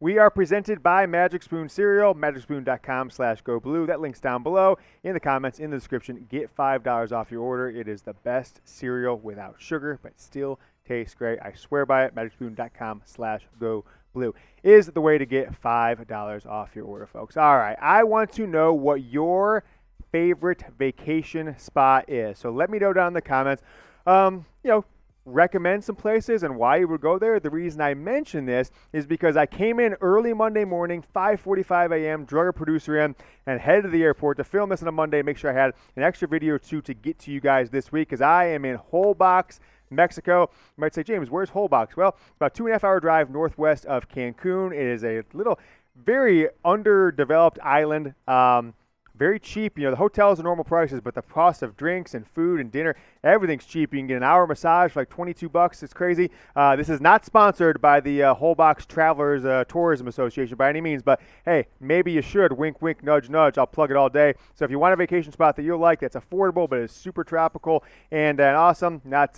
We are presented by Magic Spoon Cereal, magicspoon.com/go blue. That link's down below in the comments, in the description. Get $5 off your order. It is the best cereal without sugar, but still tastes great. I swear by it. magicspoon.com/go blue is the way to get $5 off your order, folks. All right, I want to know what your favorite vacation spot is. So let me know down in the comments. Recommend some places and why you would go there. The reason I mention this is because I came in early Monday morning, 5:45 a.m., drug a producer in, and headed to the airport to film this on a Monday, make sure I had an extra video or two to get to you guys this week, because I am in Holbox, Mexico. You might say, James, where's Holbox? Well, about 2.5-hour drive northwest of Cancun. It is a little, very underdeveloped island. Very cheap. The hotels are normal prices, but the cost of drinks and food and dinner, everything's cheap. You can get an hour massage for like $22. It's crazy. This is not sponsored by the Holbox Travelers Tourism Association by any means, but hey, maybe you should. Wink, wink, nudge, nudge. I'll plug it all day. So if you want a vacation spot that you'll like, that's affordable, but is super tropical and awesome, not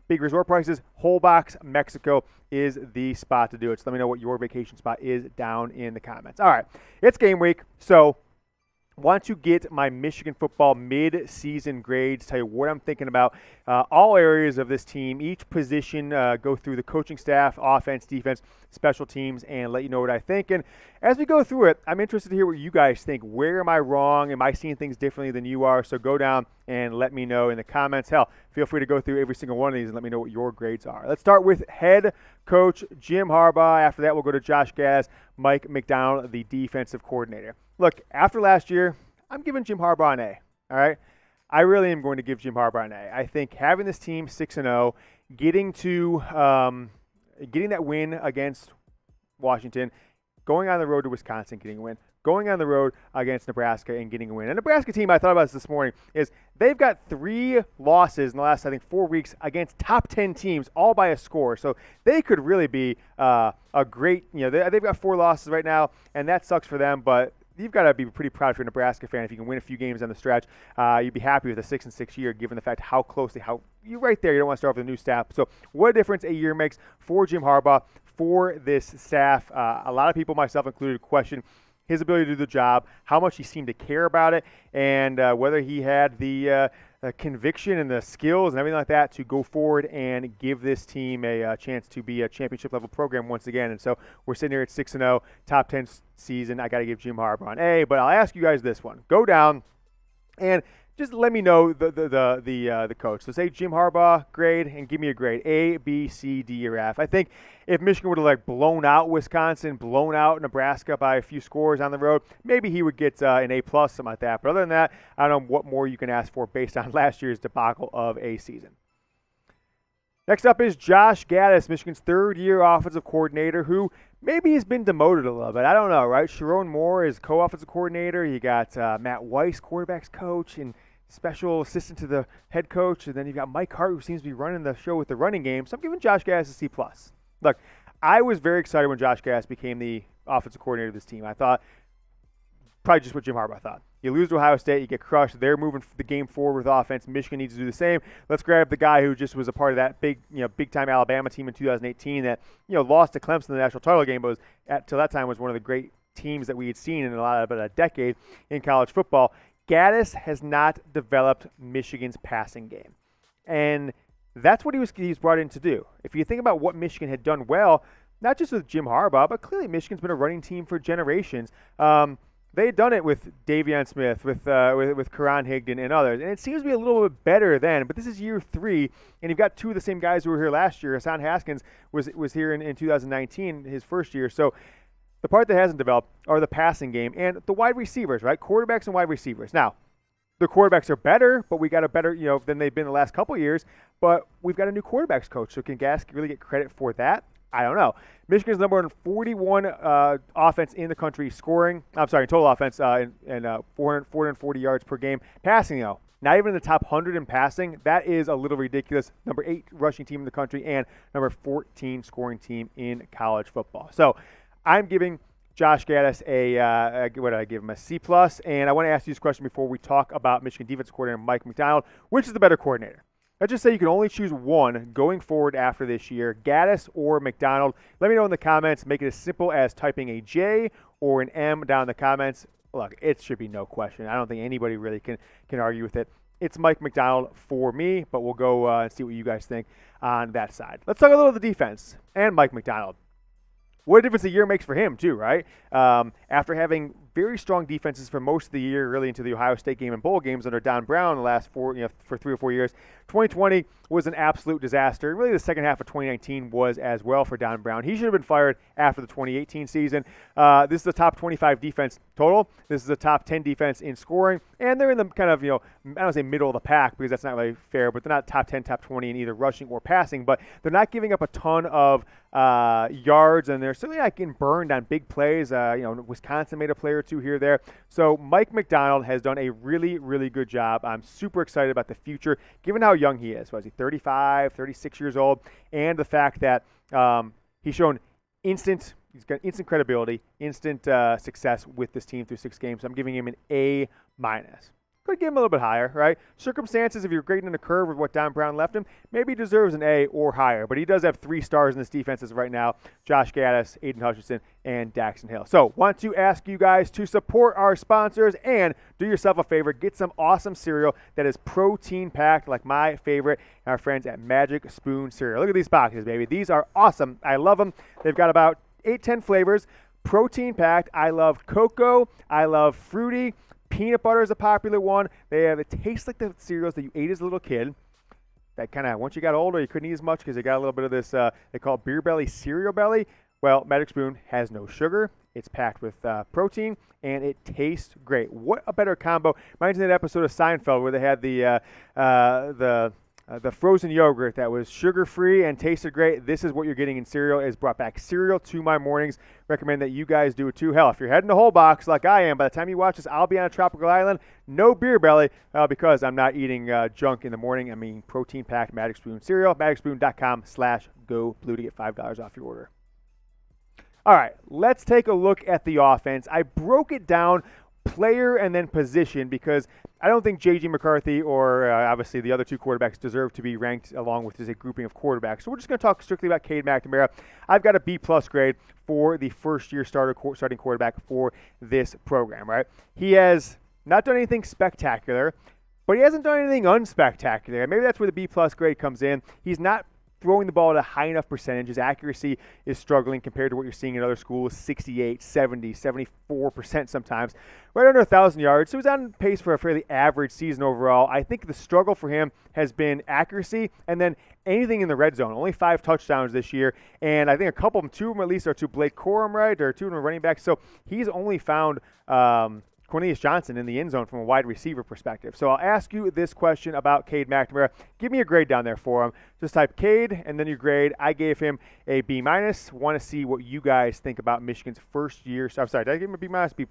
big resort prices, Holbox, Mexico is the spot to do it. So let me know what your vacation spot is down in the comments. All right, it's game week, so want to get my Michigan football mid-season grades, tell you what I'm thinking about all areas of this team, each position, go through the coaching staff, offense, defense, special teams, and let you know what I think. And as we go through it, I'm interested to hear what you guys think. Where am I wrong? Am I seeing things differently than you are? So go down and let me know in the comments. Hell, feel free to go through every single one of these and let me know what your grades are. Let's start with head coach Jim Harbaugh. After that, we'll go to Josh Gattis, Mike Macdonald, the defensive coordinator. Look, after last year, I'm giving Jim Harbaugh an A, all right? I really am going to give Jim Harbaugh an A. I think having this team 6-0, getting that win against Washington, going on the road to Wisconsin, getting a win, going on the road against Nebraska and getting a win. And the Nebraska team, I thought about this morning, is they've got 3 losses in the last, 4 weeks against top 10 teams, all by a score. So they could really be a great, they've got 4 losses right now, and that sucks for them, but you've got to be pretty proud if you're a Nebraska fan. If you can win a few games on the stretch, you'd be happy with a 6-6 year, given the fact how you're right there. You don't want to start with a new staff. So what a difference a year makes for Jim Harbaugh, for this staff. A lot of people, myself included, question his ability to do the job, how much he seemed to care about it, and whether he had the conviction and the skills and everything like that to go forward and give this team a chance to be a championship-level program once again. And so we're sitting here at 6-0, top 10 season. I got to give Jim Harbaugh an A, but I'll ask you guys this one. Go down and just let me know the coach. So say Jim Harbaugh grade and give me a grade, A, B, C, D, or F. I think if Michigan would have blown out Wisconsin, blown out Nebraska by a few scores on the road, maybe he would get an A+, something like that. But other than that, I don't know what more you can ask for based on last year's debacle of a season. Next up is Josh Gattis, Michigan's third-year offensive coordinator, who maybe has been demoted a little bit. I don't know, right? Sharon Moore is co-offensive coordinator. You got Matt Weiss, quarterback's coach, and special assistant to the head coach. And then you've got Mike Hart, who seems to be running the show with the running game. So I'm giving Josh Gattis a C+. Look, I was very excited when Josh Gattis became the offensive coordinator of this team. I thought probably just what Jim Harbaugh thought. You lose to Ohio State, you get crushed. They're moving the game forward with offense. Michigan needs to do the same. Let's grab the guy who just was a part of that big-time Alabama team in 2018 that, lost to Clemson in the national title game, but till that time was one of the great teams that we had seen in about a decade in college football. Gattis has not developed Michigan's passing game, and that's what he was brought in to do. If you think about what Michigan had done well, not just with Jim Harbaugh, but clearly Michigan's been a running team for generations. They had done it with Davion Smith, with Karan Higdon and others, and it seems to be a little bit better then. But this is year 3, and you've got 2 of the same guys who were here last year. Hassan Haskins was here in 2019, his first year. So the part that hasn't developed are the passing game and the wide receivers, right? Quarterbacks and wide receivers. Now, the quarterbacks are better, but we got a better, than they've been the last couple of years. But we've got a new quarterbacks coach, so can Gas really get credit for that? I don't know. Michigan's number 41 offense in the country scoring. I'm sorry, total offense and 440 yards per game. Passing, though, not even in the top 100 in passing. That is a little ridiculous. Number 8 rushing team in the country and number 14 scoring team in college football. So I'm giving Josh Gattis what did I give him? A C+. And I want to ask you this question before we talk about Michigan defensive coordinator Mike Macdonald. Which is the better coordinator? Let's just say you can only choose one going forward after this year, Gattis or McDonald. Let me know in the comments. Make it as simple as typing a J or an M down in the comments. Look, it should be no question. I don't think anybody really can argue with it. It's Mike Macdonald for me, but we'll go and see what you guys think on that side. Let's talk a little of the defense and Mike Macdonald. What a difference a year makes for him, too, right? After having very strong defenses for most of the year, really into the Ohio State game and bowl games under Don Brown the last for 3 or 4 years, 2020 was an absolute disaster. Really, the second half of 2019 was as well for Don Brown. He should have been fired after the 2018 season. This is the top 25 defense total. This is the top 10 defense in scoring, and they're in the kind of, I don't say middle of the pack because that's not really fair, but they're not top 10, top 20 in either rushing or passing, but they're not giving up a ton of yards, and they're certainly not getting burned on big plays. Wisconsin made a play or two here or there. So Mike Macdonald has done a really, really good job. I'm super excited about the future, given how young he is. Was he 35, 36 years old? And the fact that he's shown he's got instant credibility, instant success with this team through 6 games. So I'm giving him an A-. Could give him a little bit higher, right? Circumstances, if you're grading in a curve with what Don Brown left him, maybe he deserves an A or higher. But he does have 3 stars in this defense as of right now: Josh Gattis, Aiden Hutchinson, and Daxton Hill. So want to ask you guys to support our sponsors and do yourself a favor. Get some awesome cereal that is protein-packed, like my favorite, our friends at Magic Spoon Cereal. Look at these boxes, baby. These are awesome. I love them. They've got about 8-10 flavors. Protein-packed. I love cocoa. I love fruity. Peanut butter is a popular one. It tastes like the cereals that you ate as a little kid. That kind of, once you got older, you couldn't eat as much because they got a little bit of this, they call it beer belly, cereal belly. Well, Magic Spoon has no sugar. It's packed with protein, and it tastes great. What a better combo. Reminds me of that episode of Seinfeld where they had the frozen yogurt that was sugar-free and tasted great. This is what you're getting in cereal. It's brought back cereal to my mornings. Recommend that you guys do it too. Hell, if you're heading to whole box like I am, by the time you watch this, I'll be on a tropical island. No beer belly because I'm not eating junk in the morning. I mean, protein-packed Magic Spoon cereal. MagicSpoon.com/GoBlue to get $5 off your order. All right, let's take a look at the offense. I broke it down player and then position because I don't think J.J. McCarthy or obviously the other 2 quarterbacks deserve to be ranked along with a grouping of quarterbacks. So we're just going to talk strictly about Cade McNamara. I've got a B+ grade for the first-year starting quarterback for this program, right? He has not done anything spectacular, but he hasn't done anything unspectacular. Maybe that's where the B+ grade comes in. He's not throwing the ball at a high enough percentage. His accuracy is struggling compared to what you're seeing in other schools, 68, 70, 74% sometimes. Right under 1,000 yards. So he's on pace for a fairly average season overall. I think the struggle for him has been accuracy and then anything in the red zone. Only 5 touchdowns this year. And I think a couple of them, 2 of them at least, are to Blake Corum, right? Or 2 of them are running backs. So he's only found Cornelius Johnson in the end zone from a wide receiver perspective. So I'll ask you this question about Cade McNamara. Give me a grade down there for him. Just type Cade and then your grade. I gave him a B-. Want to see what you guys think about Michigan's first year. I'm sorry, did I give him a B-, B+?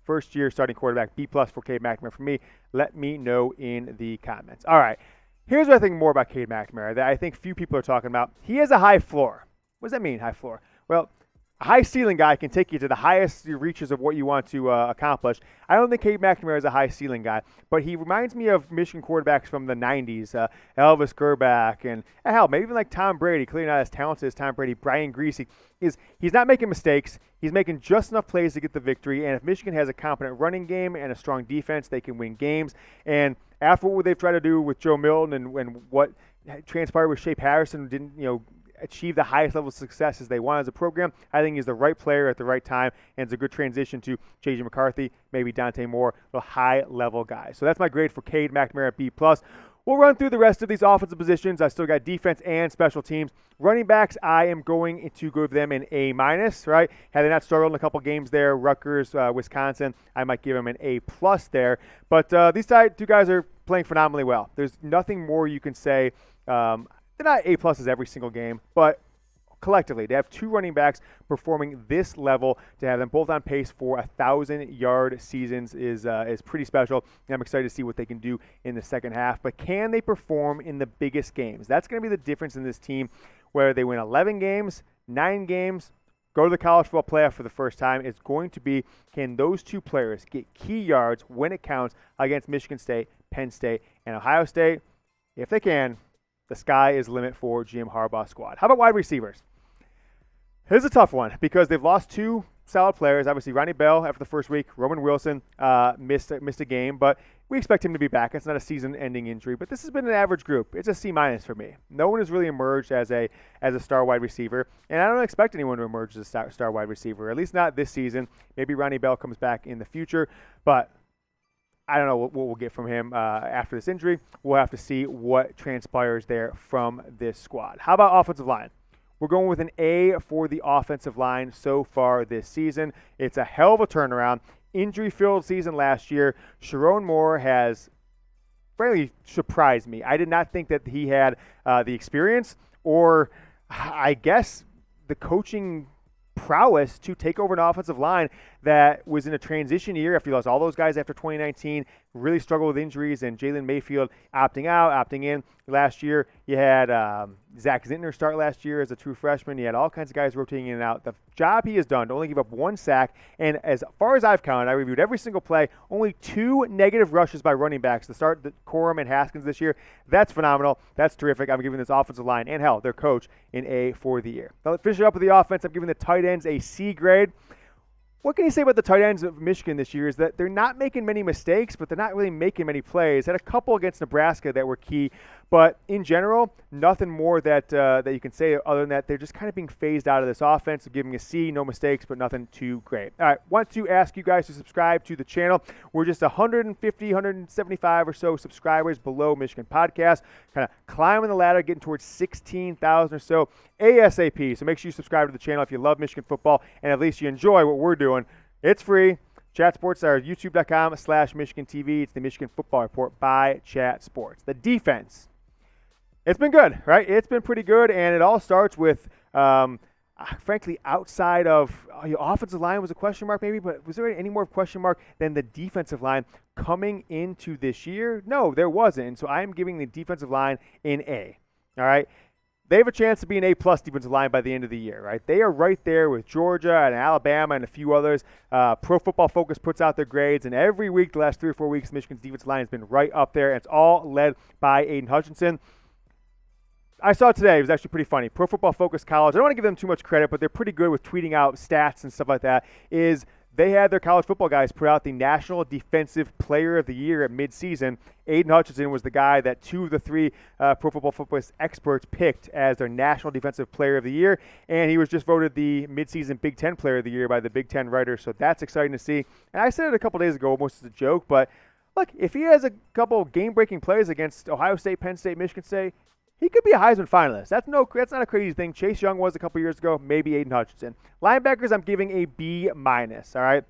First year starting quarterback, B+ for Cade McNamara for me. Let me know in the comments. All right, here's what I think more about Cade McNamara that I think few people are talking about. He has a high floor. What does that mean, high floor? Well, a high ceiling guy can take you to the highest reaches of what you want to accomplish. I don't think Cade McNamara is a high ceiling guy, but he reminds me of Michigan quarterbacks from the 90s, Elvis Gerbach, and hell, maybe even like Tom Brady, clearly not as talented as Tom Brady. Brian Griese, he's not making mistakes. He's making just enough plays to get the victory, and if Michigan has a competent running game and a strong defense, they can win games. And after what they've tried to do with Joe Milton and what transpired with Shea Patterson, didn't, achieve the highest level of success as they want as a program, I think he's the right player at the right time, and it's a good transition to J.J. McCarthy, maybe Dante Moore, a high-level guy. So that's my grade for Cade McNamara, B+. We'll run through the rest of these offensive positions. I still got defense and special teams. Running backs, I am going to give them an A-, right? Had they not struggled in a couple games there, Rutgers, Wisconsin, I might give them an A+ there. But these 2 guys are playing phenomenally well. There's nothing more you can say. They're not A+ every single game, but collectively, to have 2 running backs performing this level, to have them both on pace for 1,000-yard seasons is pretty special. And I'm excited to see what they can do in the second half. But can they perform in the biggest games? That's going to be the difference in this team, whether they win 11 games, 9 games, go to the college football playoff for the first time. It's going to be, can those 2 players get key yards when it counts against Michigan State, Penn State, and Ohio State? if they can, the sky is the limit for Jim Harbaugh's squad. How about wide receivers? Here's a tough one because they've lost two solid players. Obviously, Ronnie Bell after the first week. Roman Wilson missed a game, but we expect him to be back. It's not a season-ending injury, but this has been an average group. It's a C- for me. No one has really emerged as a star wide receiver, and I don't expect anyone to emerge as a star wide receiver, at least not this season. Maybe Ronnie Bell comes back in the future, but I don't know what we'll get from him after this injury. We'll have to see what transpires there from this squad. How about offensive line? We're going with an A for the offensive line so far this season. It's a hell of a turnaround. Injury-filled season last year. Sharon Moore has frankly surprised me. I did not think that he had the experience or, I guess, the coaching prowess to take over an offensive line that was in a transition year after he lost all those guys after 2019, really struggled with injuries, and Jalen Mayfield opting out, opting in. Last year, you had Zach Zintner start last year as a true freshman. You had all kinds of guys rotating in and out. The job he has done to only give up one sack, and as far as I've counted, I reviewed every single play, only 2 negative rushes by running backs to start the Corum and Haskins this year. That's phenomenal. That's terrific. I'm giving this offensive line and, hell, their coach an A for the year. Now, let's finish it up with the offense. I'm giving the tight ends a C grade. What can you say about the tight ends of Michigan this year is that they're not making many mistakes, but they're not really making many plays. Had a couple against Nebraska that were key, but in general, nothing more that you can say other than that they're just kind of being phased out of this offense. So giving a C, no mistakes, but nothing too great. All right, want to ask you guys to subscribe to the channel. We're just 150, 175 or so subscribers below Michigan Podcast, kind of climbing the ladder, getting towards 16,000 or so ASAP. So make sure you subscribe to the channel if you love Michigan football and at least you enjoy what we're doing. It's free. Chat Sports are youtube.com/Michigan TV. It's the Michigan Football Report by Chat Sports. The defense, it's been good, right? It's been pretty good, and it all starts with, frankly, outside of your offensive line was a question mark maybe, but was there any more question mark than the defensive line coming into this year? No, there wasn't, and so I am giving the defensive line an A, all right? They have a chance to be an A-plus defensive line by the end of the year, right? They are right there with Georgia and Alabama and a few others. Pro Football Focus puts out their grades, and every week, the last 3 or 4 weeks, Michigan's defensive line has been right up there. It's all led by Aiden Hutchinson. I saw it today. It was actually pretty funny. Pro Football Focus College, I don't want to give them too much credit, but they're pretty good with tweeting out stats and stuff like that, is they had their college football guys put out the National Defensive Player of the Year at midseason. Aiden Hutchinson was the guy that 2 of the 3 Pro Football Focus experts picked as their National Defensive Player of the Year, and he was just voted the midseason Big Ten Player of the Year by the Big Ten writers, so that's exciting to see. And I said it a couple days ago almost as a joke, but look, if he has a couple game-breaking plays against Ohio State, Penn State, Michigan State, he could be a Heisman finalist. That's not a crazy thing. Chase Young was a couple years ago, maybe Aiden Hutchinson. Linebackers, I'm giving a B-, all right?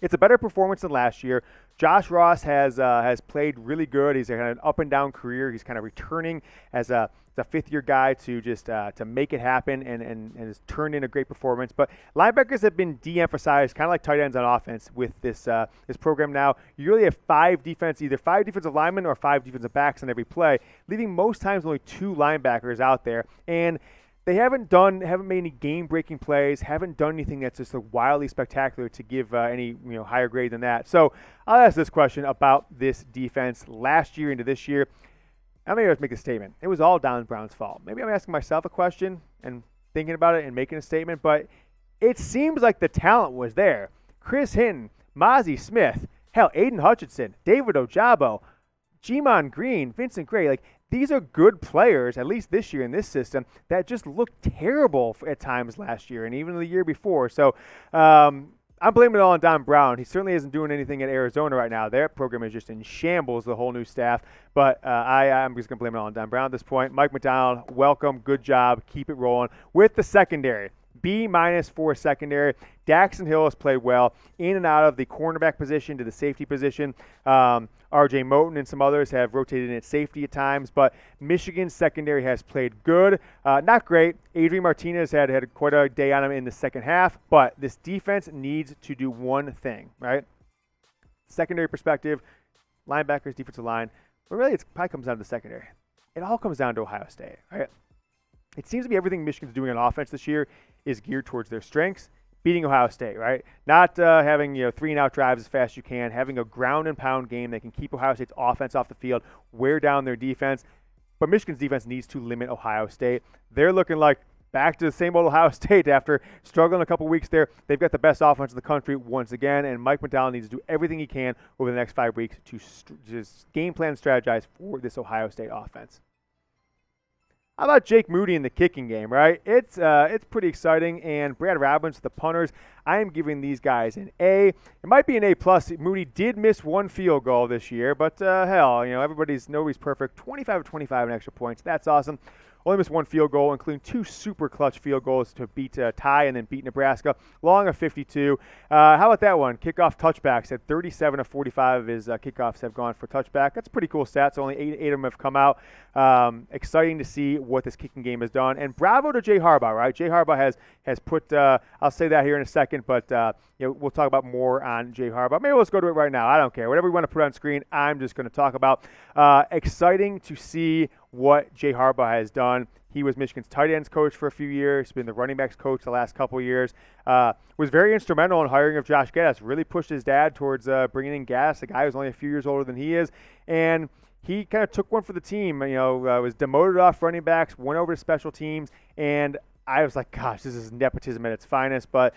It's a better performance than last year. Josh Ross has played really good. He's had an up-and-down career. He's kind of returning as a fifth-year guy to just to make it happen and has turned in a great performance. But linebackers have been de-emphasized, kind of like tight ends on offense with this program now. You really have either 5 defensive linemen or 5 defensive backs on every play, leaving most times only 2 linebackers out there. And they haven't made any game-breaking plays, haven't done anything that's just wildly spectacular to give any higher grade than that. So I'll ask this question about this defense last year into this year. I'm going to make a statement. It was all Don Brown's fault. Maybe I'm asking myself a question and thinking about it and making a statement, but it seems like the talent was there. Chris Hinton, Mozzie Smith, hell, Aiden Hutchinson, David Ojabo, Jimon Green, Vincent Gray, these are good players, at least this year in this system, that just looked terrible at times last year and even the year before. So I'm blaming it all on Don Brown. He certainly isn't doing anything at Arizona right now. Their program is just in shambles, the whole new staff. But I'm just going to blame it all on Don Brown at this point. Mike Macdonald, welcome. Good job. Keep it rolling. With the secondary, B- for secondary. Daxton Hill has played well in and out of the cornerback position to the safety position. R.J. Moten and some others have rotated in at safety at times, but Michigan's secondary has played good. Not great. Adrian Martinez had quite a day on him in the second half, but this defense needs to do one thing, right? Secondary perspective, linebackers, defensive line, but really it probably comes down to the secondary. It all comes down to Ohio State, right? It seems to be everything Michigan's doing on offense this year is geared towards their strengths. beating Ohio State, right? Not having 3-and-out drives as fast as you can, having a ground and pound game that can keep Ohio State's offense off the field, wear down their defense. But Michigan's defense needs to limit Ohio State. They're looking like back to the same old Ohio State after struggling a couple weeks there. They've got the best offense in the country once again, and Mike Macdonald needs to do everything he can over the next 5 weeks to just game plan and strategize for this Ohio State offense. How about Jake Moody in the kicking game, right? It's pretty exciting, and Brad Robbins, the punters, I am giving these guys an A. It might be an A+. Moody did miss one field goal this year, but hell, nobody's perfect. 25 of 25 in extra points. That's awesome. Only missed one field goal, including 2 super clutch field goals to beat Ty and then beat Nebraska. Long of 52. How about that one? Kickoff touchbacks at 37 of 45 of his kickoffs have gone for touchback. That's pretty cool stats. Only 8 of them have come out. Exciting to see what this kicking game has done. And bravo to Jay Harbaugh, right? Jay Harbaugh has put, I'll say that here in a second, but we'll talk about more on Jay Harbaugh. Maybe let's go to it right now. I don't care. Whatever we want to put on screen, I'm just going to talk about. Exciting to see what Jay Harbaugh has done. He was Michigan's tight ends coach for a few years. He's been the running backs coach the last couple of years. Was very instrumental in hiring of Josh Gattis. Really pushed his dad towards bringing in Gattis, a guy who's only a few years older than he is. And he kind of took one for the team. Was demoted off running backs, went over to special teams, and I was like, gosh, this is nepotism at its finest. But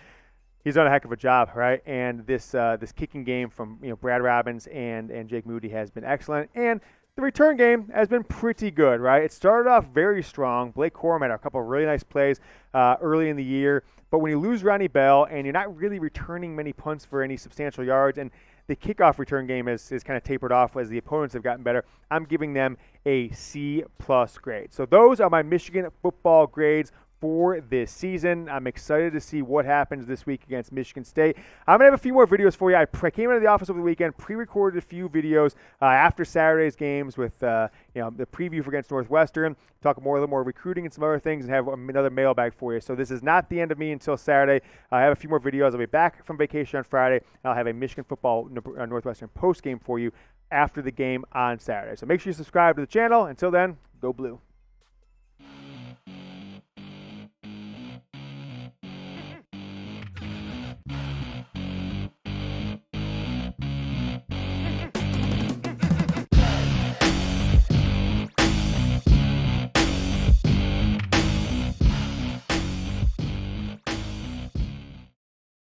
he's done a heck of a job, right? And this kicking game from Brad Robbins and Jake Moody has been excellent. And the return game has been pretty good, right? It started off very strong. Blake Corum had a couple of really nice plays early in the year. But when you lose Ronnie Bell and you're not really returning many punts for any substantial yards, and the kickoff return game is kind of tapered off as the opponents have gotten better, I'm giving them a C+ grade. So those are my Michigan football grades for this season. I'm excited to see what happens this week against Michigan State. I'm going to have a few more videos for you. I came into the office over the weekend, pre-recorded a few videos after Saturday's games with the preview for against Northwestern, talk a little more recruiting and some other things, and have another mailbag for you. So this is not the end of me until Saturday. I have a few more videos. I'll be back from vacation on Friday, and I'll have a Michigan football Northwestern post game for you after the game on Saturday. So make sure you subscribe to the channel. Until then, go blue.